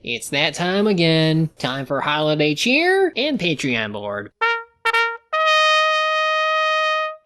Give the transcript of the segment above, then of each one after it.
It's that time again. Time for holiday cheer and Patreon board.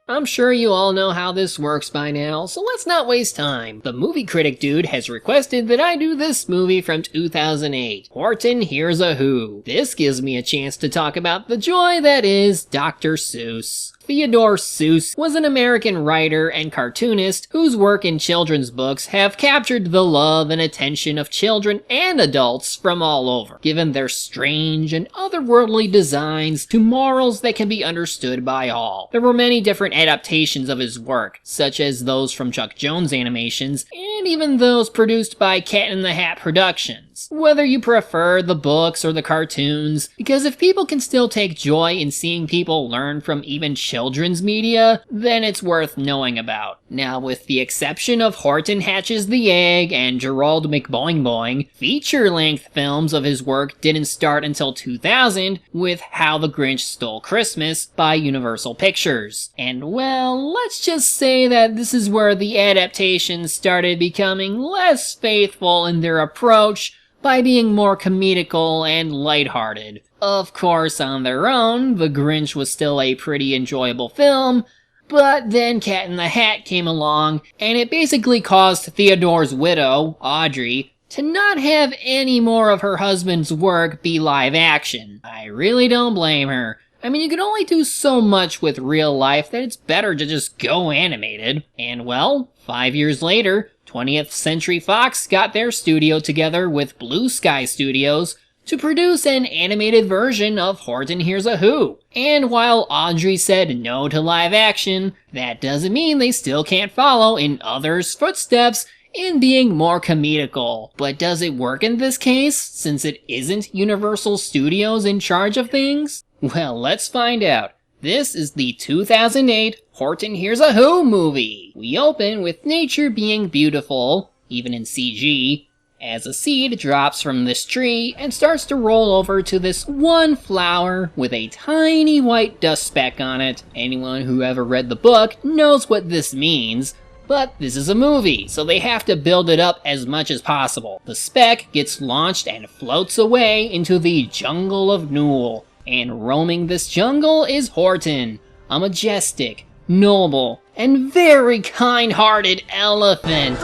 I'm sure you all know how this works by now, so let's not waste time. The movie critic dude has requested that I do this movie from 2008, Horton Hears a Who. This gives me a chance to talk about the joy that is Dr. Seuss. Theodore Seuss was an American writer and cartoonist whose work in children's books have captured the love and attention of children and adults from all over, given their strange and otherworldly designs to morals that can be understood by all. There were many different adaptations of his work, such as those from Chuck Jones animations, and even those produced by Cat in the Hat Productions. Whether you prefer the books or the cartoons, because if people can still take joy in seeing people learn from even children's media, then it's worth knowing about. Now, with the exception of Horton Hatches the Egg and Gerald McBoing Boing, feature-length films of his work didn't start until 2000 with How the Grinch Stole Christmas by Universal Pictures. And well, let's just say that this is where the adaptations started becoming less faithful in their approach by being more comedical and lighthearted. Of course, on their own, The Grinch was still a pretty enjoyable film, but then Cat in the Hat came along, and it basically caused Theodore's widow, Audrey, to not have any more of her husband's work be live action. I really don't blame her. I mean, you can only do so much with real life that it's better to just go animated. And well, 5 years later, 20th Century Fox got their studio together with Blue Sky Studios to produce an animated version of Horton Hears a Who. And while Audrey said no to live action, that doesn't mean they still can't follow in others' footsteps in being more comedical. But does it work in this case, since it isn't Universal Studios in charge of things? Well, let's find out. This is the 2008 Horton Hears a Who movie. We open with nature being beautiful, even in CG, as a seed drops from this tree and starts to roll over to this one flower with a tiny white dust speck on it. Anyone who ever read the book knows what this means, but this is a movie, so they have to build it up as much as possible. The speck gets launched and floats away into the jungle of Newell. And roaming this jungle is Horton, a majestic, noble, and very kind-hearted elephant.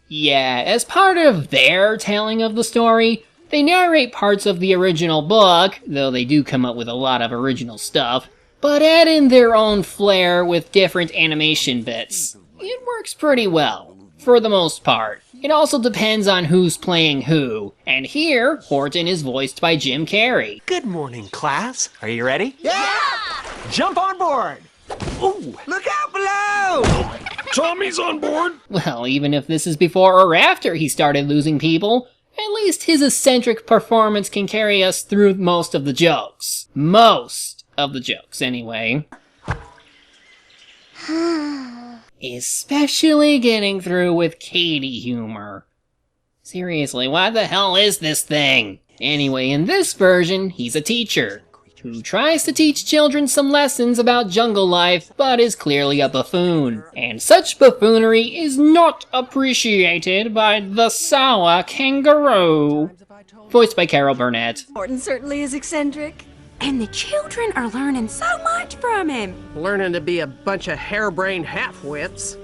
Yeah, as part of their telling of the story, they narrate parts of the original book, though they do come up with a lot of original stuff, but add in their own flair with different animation bits. It works pretty well, for the most part. It also depends on who's playing who, and here, Horton is voiced by Jim Carrey. Good morning, class. Are you ready? Yeah! Jump on board! Ooh! Look out below! Tommy's on board! Well, even if this is before or after he started losing people, at least his eccentric performance can carry us through most of the jokes. Most of the jokes, anyway. Especially getting through with Katie humor. Seriously, what the hell is this thing? Anyway, in this version, he's a teacher who tries to teach children some lessons about jungle life, but is clearly a buffoon. And such buffoonery is not appreciated by the sour kangaroo. Voiced by Carol Burnett. Horton certainly is eccentric. And the children are learning so much from him. Learning to be a bunch of harebrained half-wits.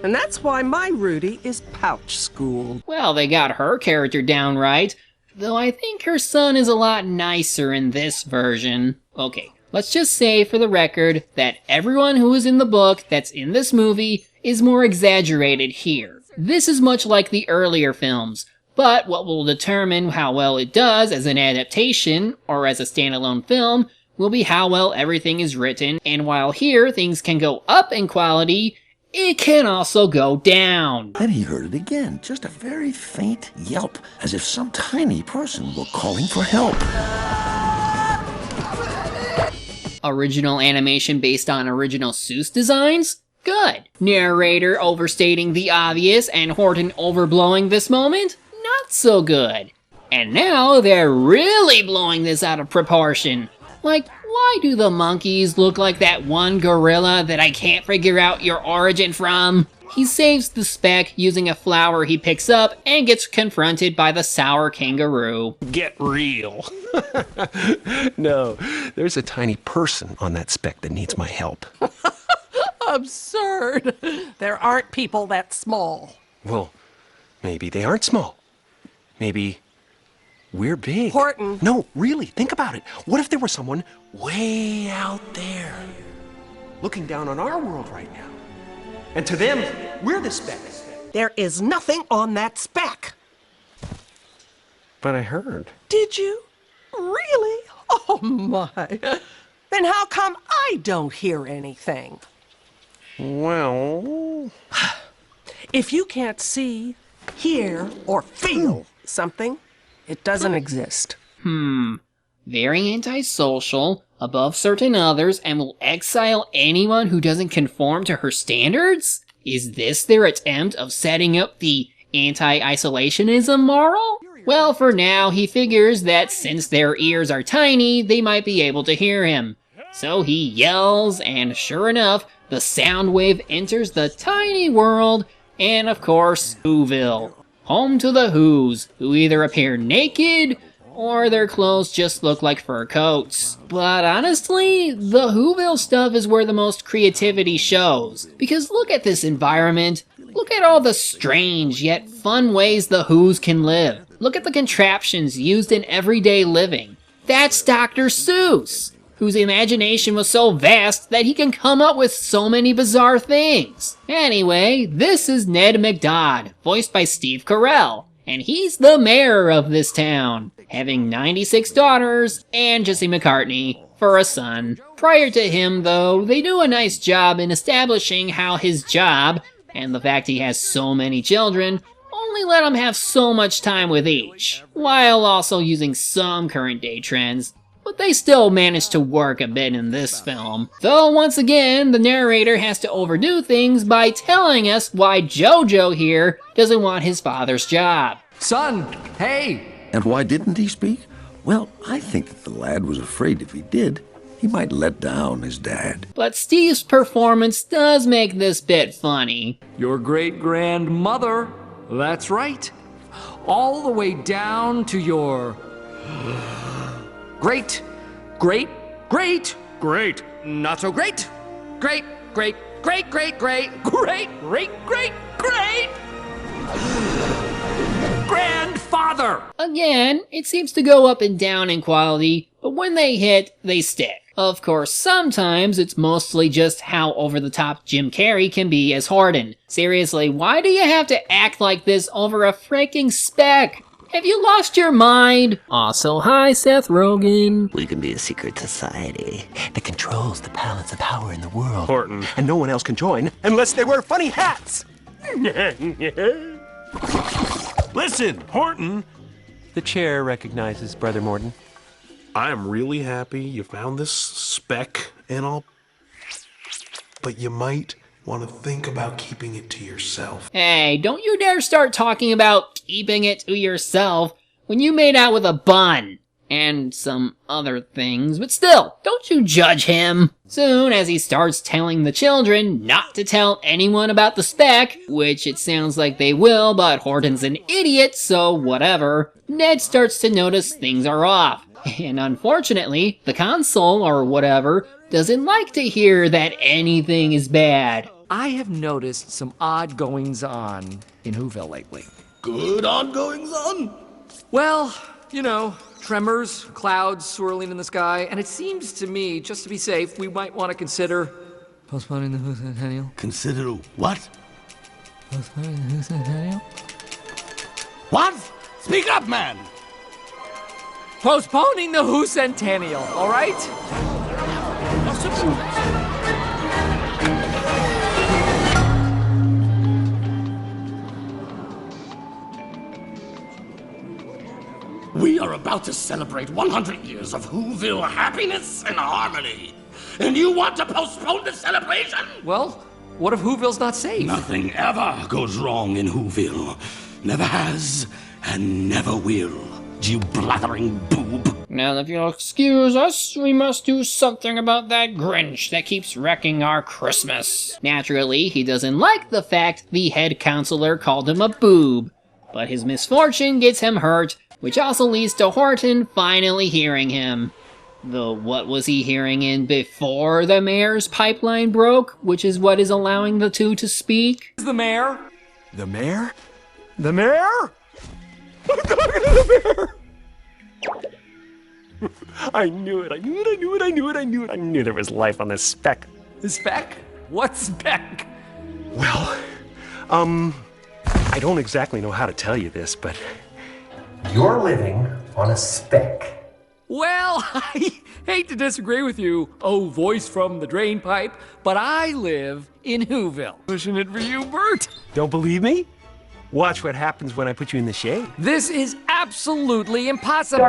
And that's why my Rudy is pouch-schooled. Well, they got her character down right, though I think her son is a lot nicer in this version. Okay, let's just say for the record that everyone who is in the book that's in this movie is more exaggerated here. This is much like the earlier films, but what will determine how well it does as an adaptation or as a standalone film will be how well everything is written, and while here things can go up in quality, it can also go down. Then he heard it again, just a very faint yelp, as if some tiny person were calling for help. Original animation based on original Seuss designs? Good. Narrator overstating the obvious and Horton overblowing this moment? Not so good. And now they're really blowing this out of proportion. Like, why do the monkeys look like that one gorilla that I can't figure out your origin from? He saves the speck using a flower he picks up and gets confronted by the sour kangaroo. Get real. No, there's a tiny person on that speck that needs my help. Absurd. There aren't people that small. Well, maybe they aren't small. Maybe we're big. Horton. No, really, think about it. What if there was someone way out there looking down on our world right now? And to them, we're the speck. There is nothing on that speck. But I heard. Did you? Really? Oh my. Then how come I don't hear anything? Well, If you can't see, hear, or feel something, it doesn't exist. Very antisocial, above certain others, and will exile anyone who doesn't conform to her standards? Is this their attempt of setting up the anti-isolationism moral? Well, for now, he figures that since their ears are tiny, they might be able to hear him. So he yells, and sure enough, the sound wave enters the tiny world, and of course, Whoville. Home to the Whos, who either appear naked, or their clothes just look like fur coats. But honestly, the Whoville stuff is where the most creativity shows. Because look at this environment. Look at all the strange yet fun ways the Whos can live. Look at the contraptions used in everyday living. That's Dr. Seuss, whose imagination was so vast that he can come up with so many bizarre things. Anyway, this is Ned McDodd, voiced by Steve Carell, and he's the mayor of this town, having 96 daughters and Jesse McCartney for a son. Prior to him, though, they do a nice job in establishing how his job, and the fact he has so many children, only let him have so much time with each, while also using some current day trends. But they still manage to work a bit in this film. Though once again, the narrator has to overdo things by telling us why Jojo here doesn't want his father's job. Son, hey! And why didn't he speak? Well, I think that the lad was afraid if he did, he might let down his dad. But Steve's performance does make this bit funny. Your great-grandmother, that's right. All the way down to your... Great, not so great. Great, grandfather. Again, it seems to go up and down in quality, but when they hit, they stick. Of course, sometimes it's mostly just how over-the-top Jim Carrey can be as Horton. Seriously, why do you have to act like this over a freaking speck? Have you lost your mind? Also, hi, Seth Rogen. We can be a secret society that controls the balance of power in the world. Horton. And no one else can join unless they wear funny hats. Listen, Horton! The chair recognizes Brother Morton. I'm really happy you found this speck and all, but you might want to think about keeping it to yourself. Hey, don't you dare start talking about keeping it to yourself when you made out with a bun. And some other things, but still, don't you judge him. Soon as he starts telling the children not to tell anyone about the speck, which it sounds like they will, but Horton's an idiot, so whatever, Ned starts to notice things are off. And unfortunately, the console, or whatever, doesn't like to hear that anything is bad. I have noticed some odd goings-on in Whoville lately. Good ongoings on. Well, you know, tremors, clouds swirling in the sky, and it seems to me, just to be safe, we might want to consider postponing the Who Centennial. Consider what? Postponing the Who Centennial? What? Speak up, man! Postponing the Who Centennial, all right? We are about to celebrate 100 years of Whoville happiness and harmony. And you want to postpone the celebration? Well, What if Whoville's not safe? Nothing ever goes wrong in Whoville. Never has, and never will. You blathering boob. Now, if you'll excuse us, we must do something about that Grinch that keeps wrecking our Christmas. Naturally, he doesn't like the fact the head counselor called him a boob, but his misfortune gets him hurt, which also leads to Horton finally hearing him. Though what was he hearing in before the mayor's pipeline broke, which is what is allowing the two to speak? The mayor? The mayor? The mayor? I'm talking to the mayor! I knew it, I knew it, I knew it, I knew it, I knew it. I knew there was life on this speck. The speck? What speck? Well, I don't exactly know how to tell you this, but you're living on a speck. Well, I hate to disagree with you, oh voice from the drain pipe, but I live in Whoville. Pushing it for you, Bert. Don't believe me? Watch what happens when I put you in the shade. This is absolutely impossible.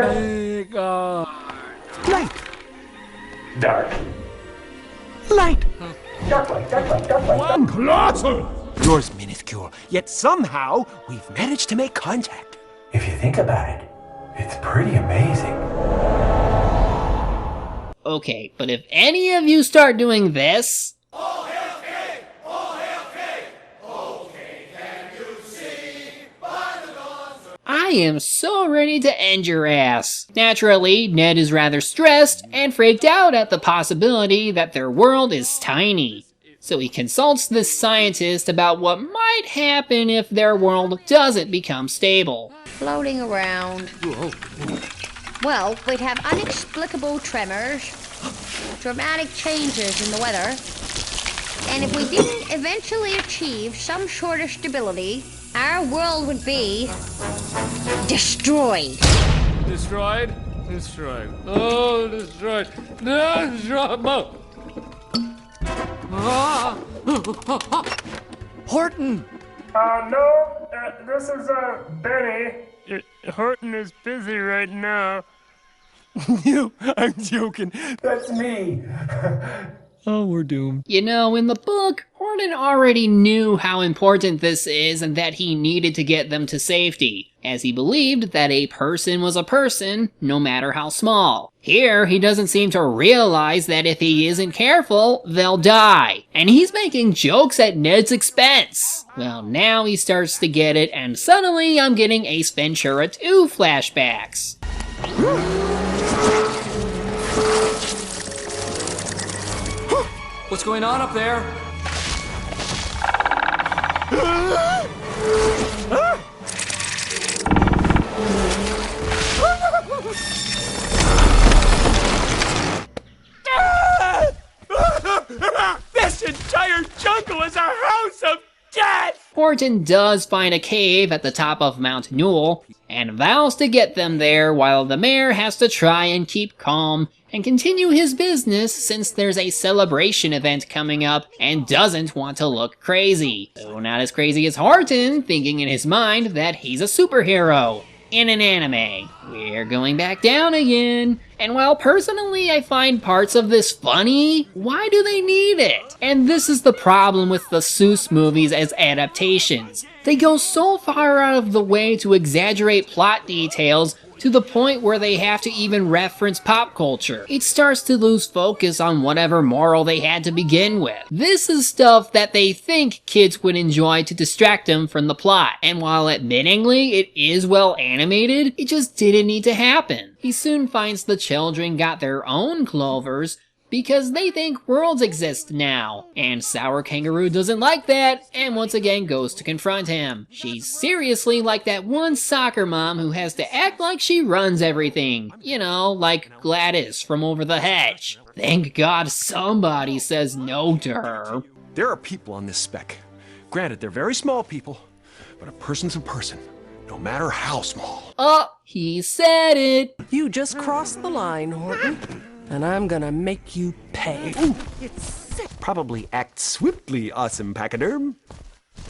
Light. Dark. Light. Dark light, dark light, dark light. Colossal! Yours minuscule, yet somehow we've managed to make contact. If you think about it, it's pretty amazing. Okay, but if any of you start doing this... I am so ready to end your ass. Naturally, Ned is rather stressed and freaked out at the possibility that their world is tiny. So he consults this scientist about what might happen if their world doesn't become stable. Floating around. Well, we'd have inexplicable tremors, dramatic changes in the weather, and if we didn't eventually achieve some sort of stability, our world would be destroyed. Destroyed? Destroyed. Oh, destroyed. Destroyed. Horton! No, this is, Benny. Horton is busy right now. I'm joking. That's me. Oh, we're doomed. You know, in the book, Horton already knew how important this is and that he needed to get them to safety, as he believed that a person was a person, no matter how small. Here, he doesn't seem to realize that if he isn't careful, they'll die, and he's making jokes at Ned's expense. Well, now he starts to get it, and suddenly I'm getting Ace Ventura 2 flashbacks. What's going on up there? This entire jungle is a house of death! Horton does find a cave at the top of Mount Newell, and vows to get them there while the mayor has to try and keep calm and continue his business since there's a celebration event coming up and doesn't want to look crazy. Though not as crazy as Horton, thinking in his mind that he's a superhero in an anime. We're going back down again. And while personally I find parts of this funny, why do they need it? And this is the problem with the Seuss movies as adaptations. They go so far out of the way to exaggerate plot details to the point where they have to even reference pop culture. It starts to lose focus on whatever moral they had to begin with. This is stuff that they think kids would enjoy to distract them from the plot, and while admittingly it is well animated, it just didn't need to happen. He soon finds the children got their own clovers, because they think worlds exist now. And Sour Kangaroo doesn't like that, and once again goes to confront him. She's seriously like that one soccer mom who has to act like she runs everything. You know, like Gladys from Over the Hedge. Thank God somebody says no to her. There are people on this speck. Granted, they're very small people, but a person's a person, no matter how small. Oh, he said it. You just crossed the line, Horton. And I'm gonna make you pay. Ooh, it's sick. Probably act swiftly, awesome pachyderm.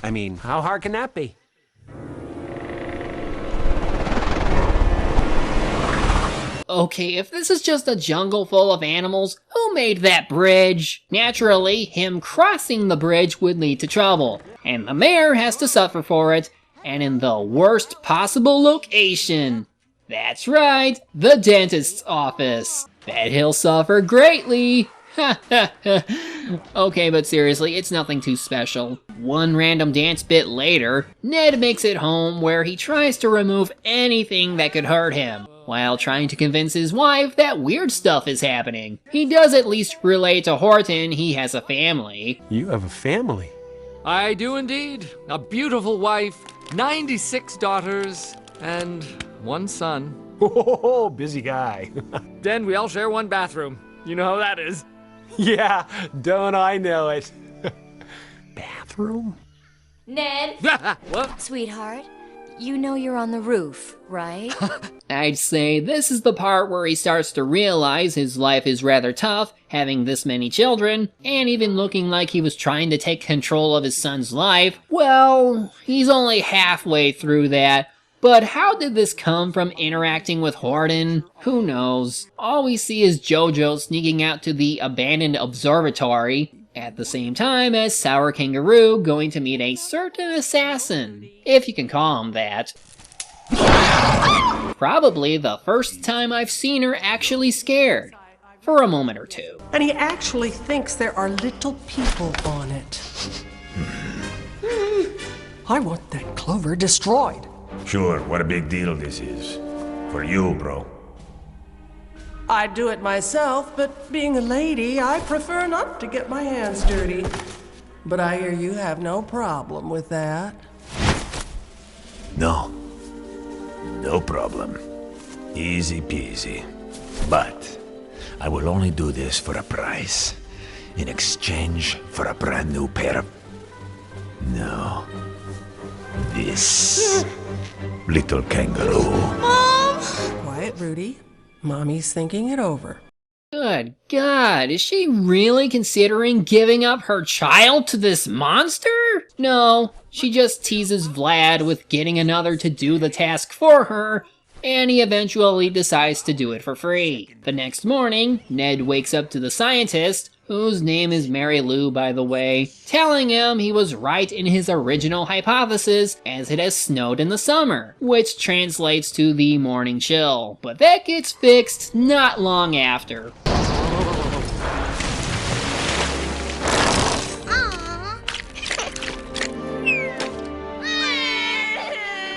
I mean, how hard can that be? Okay, if this is just a jungle full of animals, who Who made that bridge? Naturally, him crossing the bridge would lead to trouble, and the mayor has to suffer for it, and in the worst possible location. That's right, the dentist's office. Bet he'll suffer greatly. Okay, but seriously, it's nothing too special. One random dance bit later, Ned makes it home where he tries to remove anything that could hurt him, while trying to convince his wife that weird stuff is happening. He does at least relate to Horton he has a family. You have a family? I do indeed. A beautiful wife, 96 daughters, and 1 son. Oh, busy guy. Then we all share 1 bathroom. You know how that is. Yeah, don't I know it. Bathroom? Ned? What? Sweetheart, you know you're on the roof, right? I'd say this is the part where he starts to realize his life is rather tough, having this many children, and even looking like he was trying to take control of his son's life. Well, he's only halfway through that. But how did this come from interacting with Horton? Who knows? All we see is Jojo sneaking out to the abandoned observatory, at the same time as Sour Kangaroo going to meet a certain assassin, if you can call him that. Probably the first time I've seen her actually scared, for a moment or two. And he actually thinks there are little people on it. I want that clover destroyed. Sure, what a big deal this is. For you, bro. I'd do it myself, but being a lady, I prefer not to get my hands dirty. But I hear you have no problem with that. No. No problem. Easy peasy. But I will only do this for a price. In exchange for a brand new pair of... No. This... little kangaroo. Mom! Quiet, Rudy. Mommy's thinking it over. Good God, is she really considering giving up her child to this monster? No, she just teases Vlad with getting another to do the task for her, and he eventually decides to do it for free. The next morning, Ned wakes up to the scientist, whose name is Mary Lou by the way, telling him he was right in his original hypothesis as it has snowed in the summer, which translates to the morning chill. But that gets fixed not long after.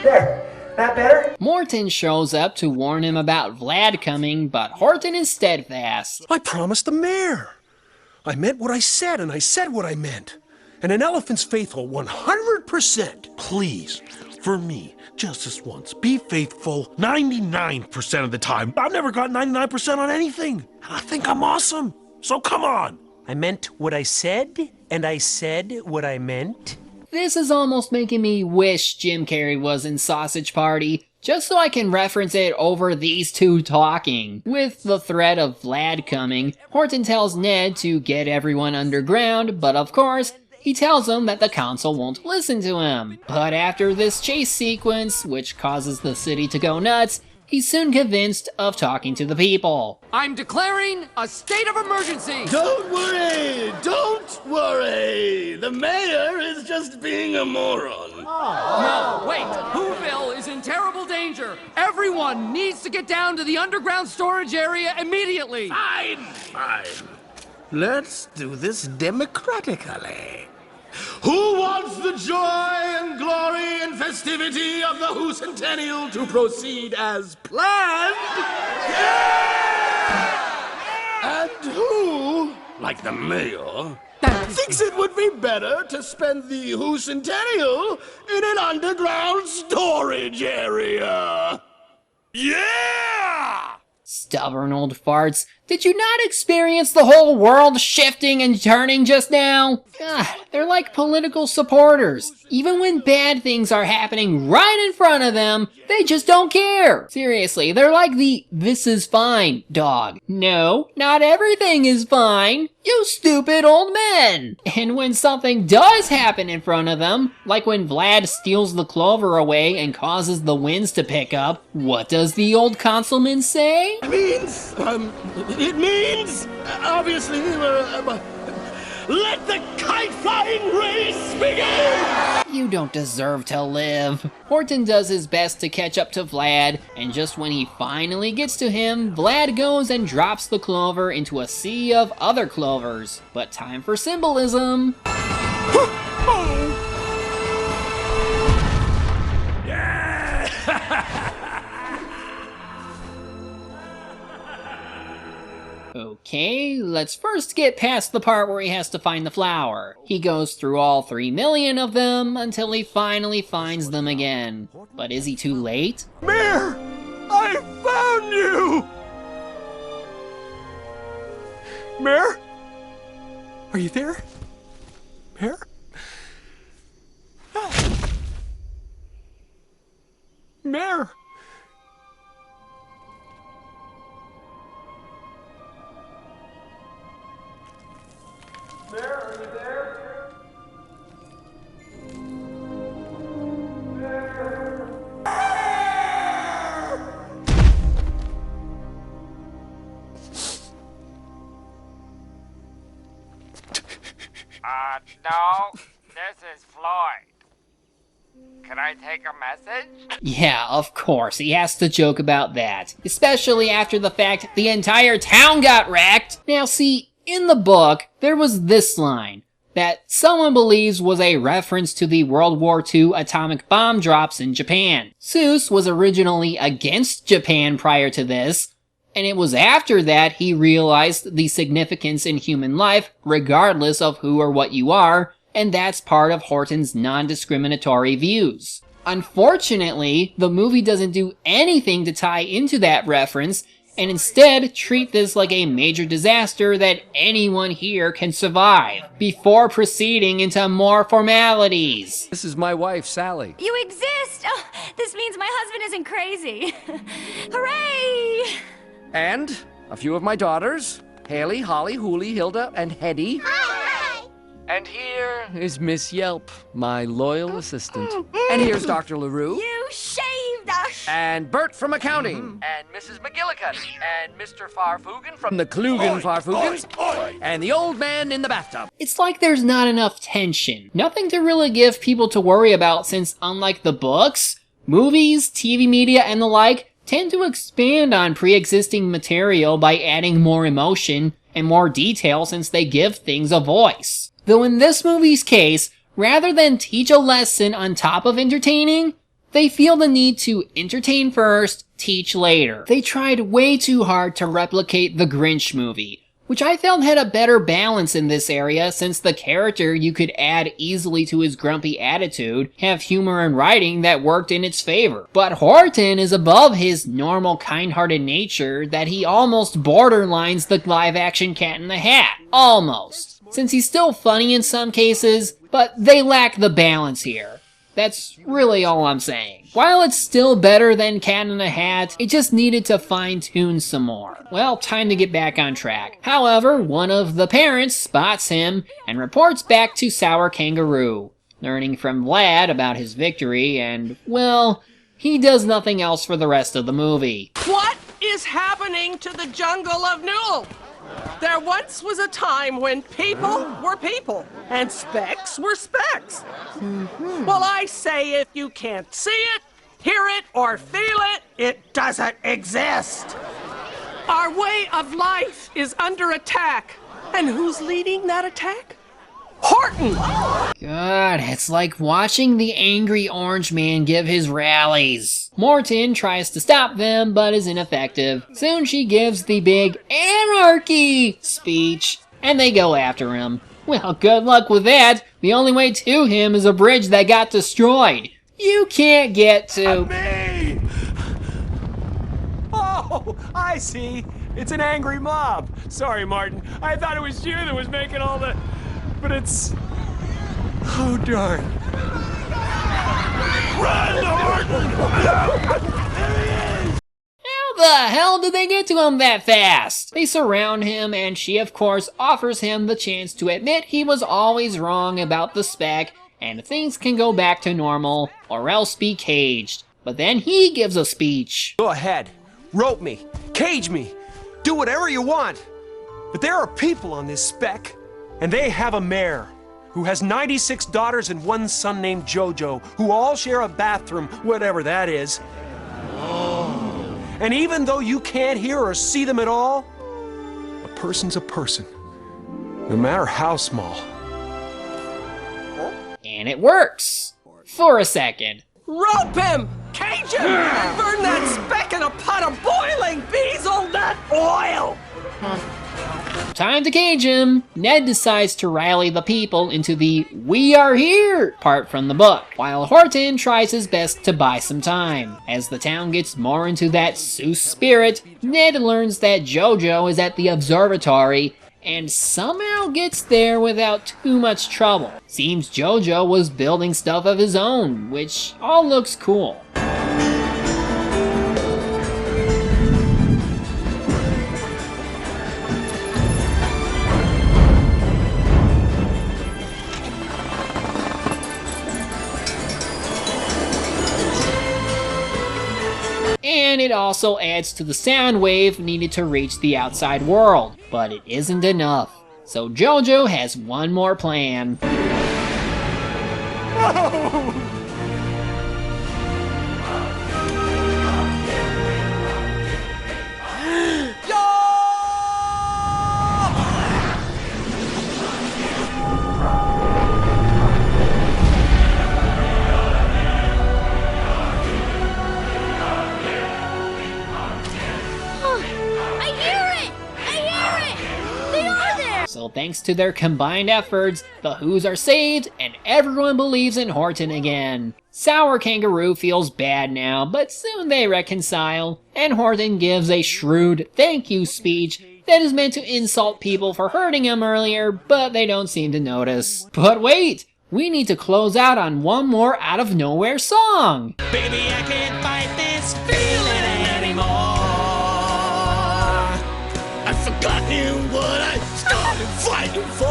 There, that better? Morton shows up to warn him about Vlad coming, but Horton is steadfast. I promised the mayor. I meant what I said, and I said what I meant. And an elephant's faithful 100%. Please, for me, just this once, be faithful 99% of the time. I've never got 99% on anything. And I think I'm awesome. So come on. I meant what I said, and I said what I meant. This is almost making me wish Jim Carrey was in Sausage Party, just so I can reference it over these two talking. With the threat of Vlad coming, Horton tells Ned to get everyone underground, but of course, he tells him that the council won't listen to him. But after this chase sequence, which causes the city to go nuts, he's soon convinced of talking to the people. I'm declaring a state of emergency! Don't worry! Don't worry! The mayor is just being a moron. No, wait! Whoville is in terrible danger! Everyone needs to get down to the underground storage area immediately! Fine. Let's do this democratically. Who wants the joy and glory and festivity of the Whocentennial to proceed as planned? Yeah! And who, like the mayor, thinks it would be better to spend the Whocentennial in an underground storage area? Yeah! Stubborn old farts. Did you not experience the whole world shifting and turning just now? God, they're like political supporters. Even when bad things are happening right in front of them, they just don't care. Seriously, they're like the "this is fine" dog. No, not everything is fine. You stupid old men! And when something does happen in front of them, like when Vlad steals the clover away and causes the winds to pick up, what does the old consulman say? It means, obviously, let the kite-flying race begin! You don't deserve to live. Horton does his best to catch up to Vlad, and just when he finally gets to him, Vlad goes and drops the clover into a sea of other clovers. But time for symbolism. Okay, let's first get past the part where he has to find the flower. He goes through all 3 million of them until he finally finds them again. But is he too late? Mayor! I found you! Mayor? Are you there? Mayor? Mayor! Mayor, are you there? No, this is Floyd. Can I take a message? Yeah, of course, he has to joke about that. Especially after the fact the entire town got wrecked. Now see, in the book, there was this line that someone believes was a reference to the World War II atomic bomb drops in Japan. Seuss was originally against Japan prior to this, and it was after that he realized the significance in human life, regardless of who or what you are, and that's part of Horton's non-discriminatory views. Unfortunately, the movie doesn't do anything to tie into that reference, and instead treat this like a major disaster that anyone here can survive, before proceeding into more formalities. This is my wife, Sally. You exist! Oh, this means my husband isn't crazy. Hooray! And a few of my daughters, Haley, Holly, Hooley, Hilda, and Hetty. And here is Miss Yelp, my loyal assistant. And here's Dr. LaRue. You shaved us! And Bert from accounting. And Mrs. McGillicuddy. And Mr. Farfugen from the Klugen Farfugens. And the old man in the bathtub. It's like there's not enough tension. Nothing to really give people to worry about since, unlike the books, movies, TV media, and the like tend to expand on pre-existing material by adding more emotion and more detail since they give things a voice. Though in this movie's case, rather than teach a lesson on top of entertaining, they feel the need to entertain first, teach later. They tried way too hard to replicate the Grinch movie, which I felt had a better balance in this area since the character you could add easily to his grumpy attitude, have humor and writing that worked in its favor. But Horton is above his normal kind-hearted nature that he almost borderlines the live-action Cat in the Hat. Almost. Since he's still funny in some cases, but they lack the balance here. That's really all I'm saying. While it's still better than Cat in the Hat, it just needed to fine-tune some more. Well, time to get back on track. However, one of the parents spots him and reports back to Sour Kangaroo, learning from Vlad about his victory, and, well, he does nothing else for the rest of the movie. What is happening to the jungle of Newell? There once was a time when people were people, and specks were specks. Well, I say if you can't see it, hear it, or feel it, it doesn't exist. Our way of life is under attack. And who's leading that attack? Horton! God, it's like watching the angry orange man give his rallies. Morton tries to stop them, but is ineffective. Soon she gives the big anarchy speech, and they go after him. Well, good luck with that. The only way to him is a bridge that got destroyed. You can't get to... Me! Oh, I see. It's an angry mob. Sorry, Martin. I thought it was you that was making all the... But it's... Oh, darn. Run, Horton! There he is! How hell did they get to him that fast? They surround him, and she of course offers him the chance to admit he was always wrong about the speck, and things can go back to normal, or else be caged. But then he gives a speech. Go ahead, rope me, cage me, do whatever you want. But there are people on this speck, and they have a mayor who has 96 daughters and one son named Jojo, who all share a bathroom, whatever that is. And even though you can't hear or see them at all, a person's a person, no matter how small. And it works. For a second. Rope him! Cage him! Burn that speck in a pot of boiling hazelnut oil! Time to cage him. Ned decides to rally the people into the "We are here" part from the book, while Horton tries his best to buy some time. As the town gets more into that Seuss spirit, Ned learns that Jojo is at the observatory and somehow gets there without too much trouble. Seems Jojo was building stuff of his own, which all looks cool. And it also adds to the sound wave needed to reach the outside world. But it isn't enough. So Jojo has one more plan. So thanks to their combined efforts, the Whos are saved and everyone believes in Horton again. Sour Kangaroo feels bad now, but soon they reconcile, and Horton gives a shrewd thank you speech that is meant to insult people for hurting him earlier, but they don't seem to notice. But wait! We need to close out on one more out of nowhere song! Baby, I can't fight this feeling anymore. I've forgotten what I started fighting for.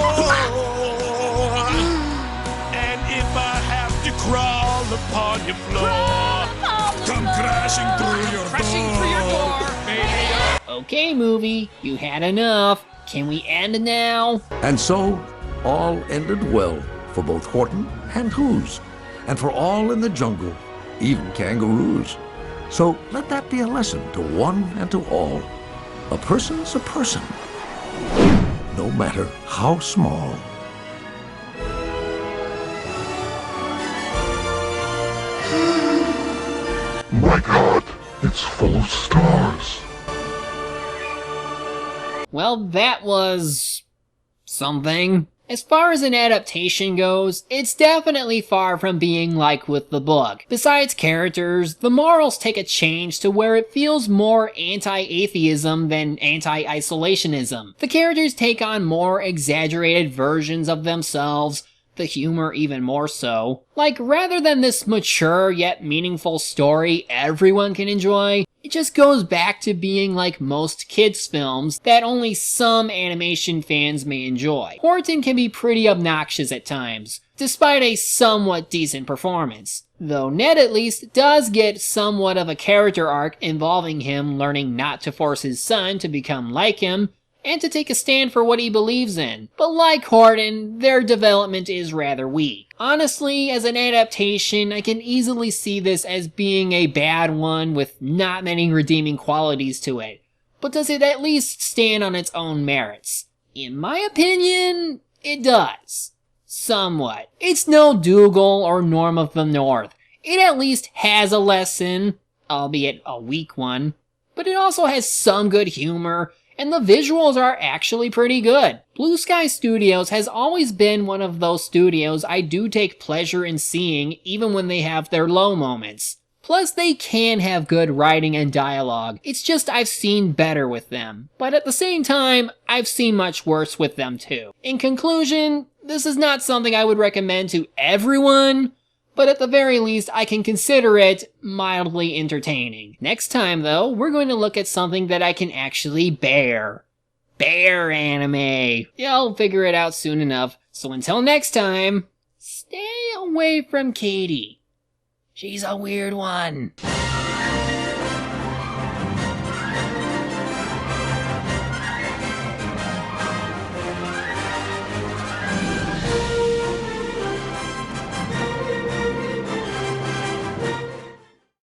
And if I have to crawl upon your floor, come crashing through your door, baby. Okay, movie, you had enough. Can we end now? And so, all ended well for both Horton and Whos, and for all in the jungle, even kangaroos. So let that be a lesson to one and to all. A person's a person, no matter how small. My God, it's full of stars. Well, that was something. As far as an adaptation goes, it's definitely far from being like with the book. Besides characters, the morals take a change to where it feels more anti-atheism than anti-isolationism. The characters take on more exaggerated versions of themselves, the humor even more so. Like, rather than this mature yet meaningful story everyone can enjoy, it just goes back to being like most kids' films that only some animation fans may enjoy. Horton can be pretty obnoxious at times, despite a somewhat decent performance. Though Ned at least does get somewhat of a character arc involving him learning not to force his son to become like him, and to take a stand for what he believes in. But like Horton, their development is rather weak. Honestly, as an adaptation, I can easily see this as being a bad one with not many redeeming qualities to it. But does it at least stand on its own merits? In my opinion, it does. Somewhat. It's no Dougal or Norm of the North. It at least has a lesson, albeit a weak one. But it also has some good humor, and the visuals are actually pretty good. Blue Sky Studios has always been one of those studios I do take pleasure in seeing even when they have their low moments. Plus, they can have good writing and dialogue. It's just I've seen better with them. But at the same time, I've seen much worse with them too. In conclusion, this is not something I would recommend to everyone, but at the very least I can consider it mildly entertaining. Next time though, we're going to look at something that I can actually bear. Bear anime. You'll figure it out soon enough, so until next time, stay away from Katie. She's a weird one.